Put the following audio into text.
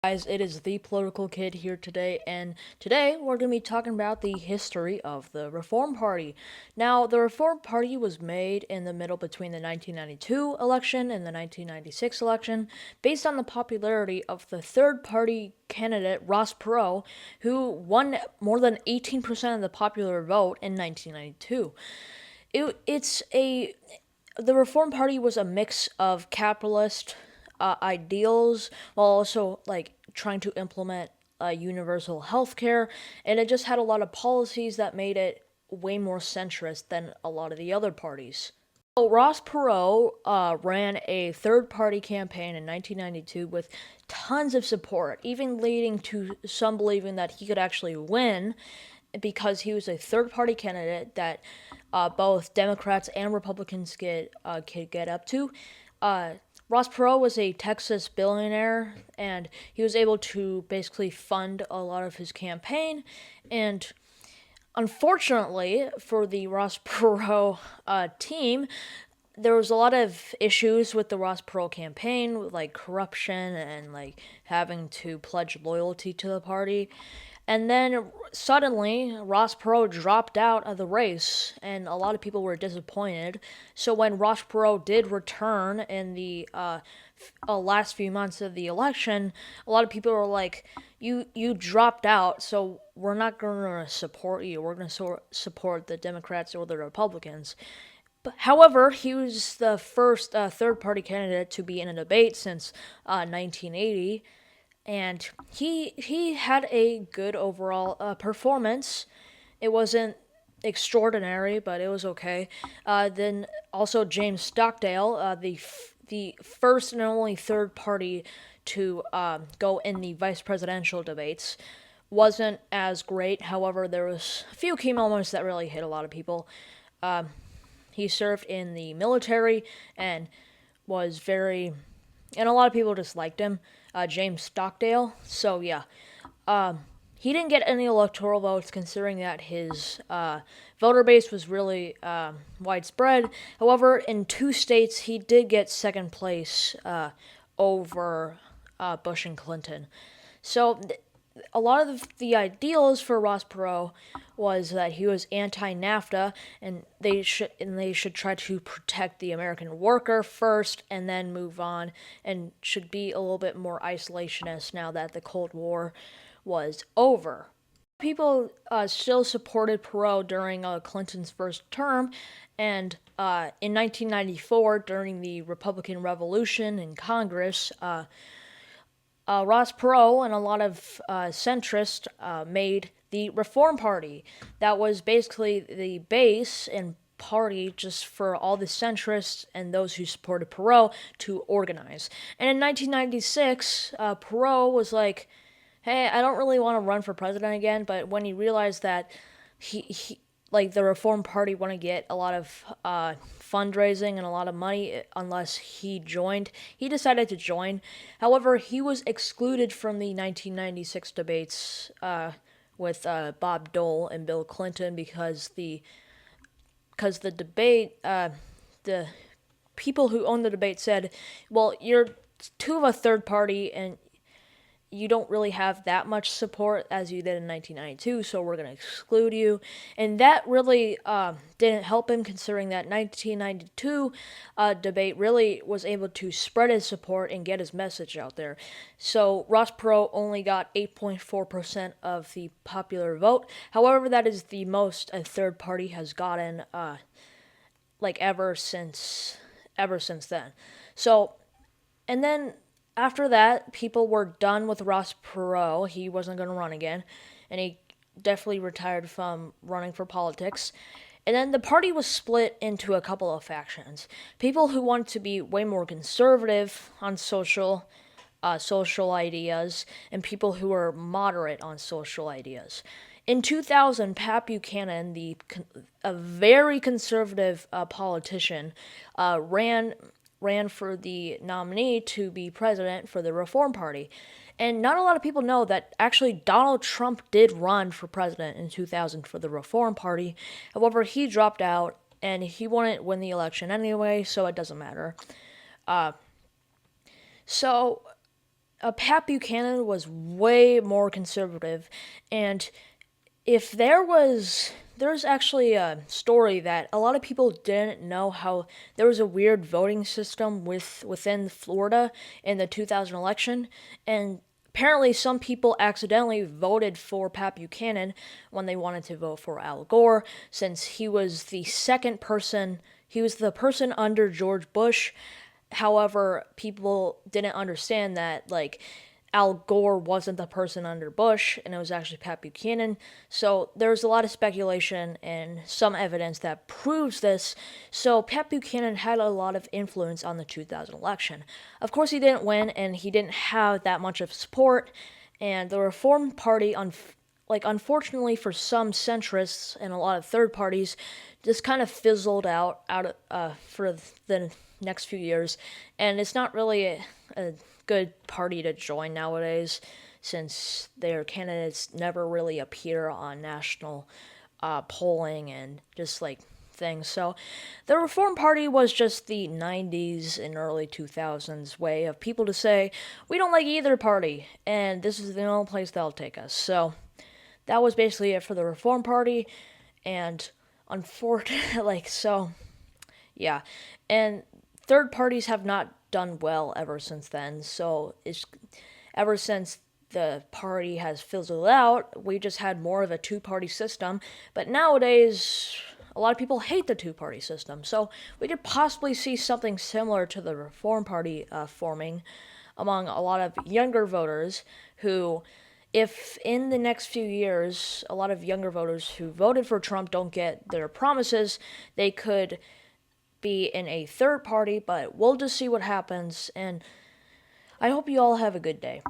Guys, it is the political kid here today, and today we're going to be talking about the history of the Reform Party. Now, the Reform Party was made in the middle between the 1992 election and the 1996 election, based on the popularity of the third party candidate Ross Perot, who won more than 18% of the popular vote in 1992. It's a The Reform Party was a mix of capitalist ideals while also trying to implement universal health care, and it just had a lot of policies that made it way more centrist than a lot of the other parties. So Ross Perot ran a third-party campaign in 1992 with tons of support, even leading to some believing that he could actually win because he was a third-party candidate that both Democrats and Republicans could get up to. Ross Perot was a Texas billionaire, and he was able to basically fund a lot of his campaign. And unfortunately for the Ross Perot team, there was a lot of issues with the Ross Perot campaign, like corruption and like having to pledge loyalty to the party. And then suddenly, Ross Perot dropped out of the race, and a lot of people were disappointed. So when Ross Perot did return in the last few months of the election, a lot of people were like, "You dropped out, so we're not going to support you. We're going to support the Democrats or the Republicans." However, he was the first third-party candidate to be in a debate since 1980, and he had a good overall performance. It wasn't extraordinary, but it was okay. Then also James Stockdale, the first and only third party to go in the vice presidential debates, wasn't as great. However, there was a few key moments that really hit a lot of people. He served in the military and was very, and a lot of people just liked him, James Stockdale. So yeah, he didn't get any electoral votes considering that his voter base was really widespread. However, in two states, he did get second place over Bush and Clinton. So a lot of the ideals for Ross Perot was that he was anti-NAFTA, and they should try to protect the American worker first, and then move on, and should be a little bit more isolationist now that the Cold War was over. People still supported Perot during Clinton's first term, and in 1994, during the Republican Revolution in Congress, Ross Perot and a lot of centrists made the Reform Party. That was basically the base and party just for all the centrists and those who supported Perot to organize. And in 1996, Perot was like, "Hey, I don't really want to run for president again." But when he realized that he like the Reform Party want to get a lot of fundraising and a lot of money unless he joined, he decided to join. However, he was excluded from the 1996 debates with Bob Dole and Bill Clinton because the debate the people who owned the debate said, "Well, you're two of a third party and you don't really have that much support as you did in 1992, so we're going to exclude you." And that really didn't help him, considering that 1992 debate really was able to spread his support and get his message out there. So Ross Perot only got 8.4% of the popular vote. However, that is the most a third party has gotten ever since then. So, and then after that, people were done with Ross Perot. He wasn't going to run again, and he definitely retired from running for politics. And then the party was split into a couple of factions. People who wanted to be way more conservative on social ideas, and people who were moderate on social ideas. In 2000, Pat Buchanan, a very conservative politician, ran for the nominee to be president for the Reform Party. And not a lot of people know that actually Donald Trump did run for president in 2000 for the Reform Party. However, he dropped out and he wouldn't win the election anyway, so it doesn't matter. So Pat Buchanan was way more conservative, and if there's actually a story that a lot of people didn't know how there was a weird voting system within Florida in the 2000 election, and apparently some people accidentally voted for Pat Buchanan when they wanted to vote for Al Gore, since he was the person under George Bush. However, people didn't understand that, like, Al Gore wasn't the person under Bush, and it was actually Pat Buchanan. So there's a lot of speculation and some evidence that proves this. So Pat Buchanan had a lot of influence on the 2000 election. Of course, he didn't win, and he didn't have that much of support. And the Reform Party, unfortunately for some centrists and a lot of third parties, just kind of fizzled for the next few years, and it's not really a good party to join nowadays, since their candidates never really appear on national polling and just like things. So the Reform Party was just the 90s and early 2000s way of people to say, we don't like either party, and this is the only place they'll take us. So that was basically it for the Reform Party, and unfortunately, yeah. And third parties have not done well ever since then. So it's ever since the party has fizzled out, we just had more of a two-party system. But nowadays, a lot of people hate the two-party system. So we could possibly see something similar to the Reform Party forming among a lot of younger voters who, if in the next few years a lot of younger voters who voted for Trump don't get their promises, they could be in a third party, but we'll just see what happens, and I hope you all have a good day.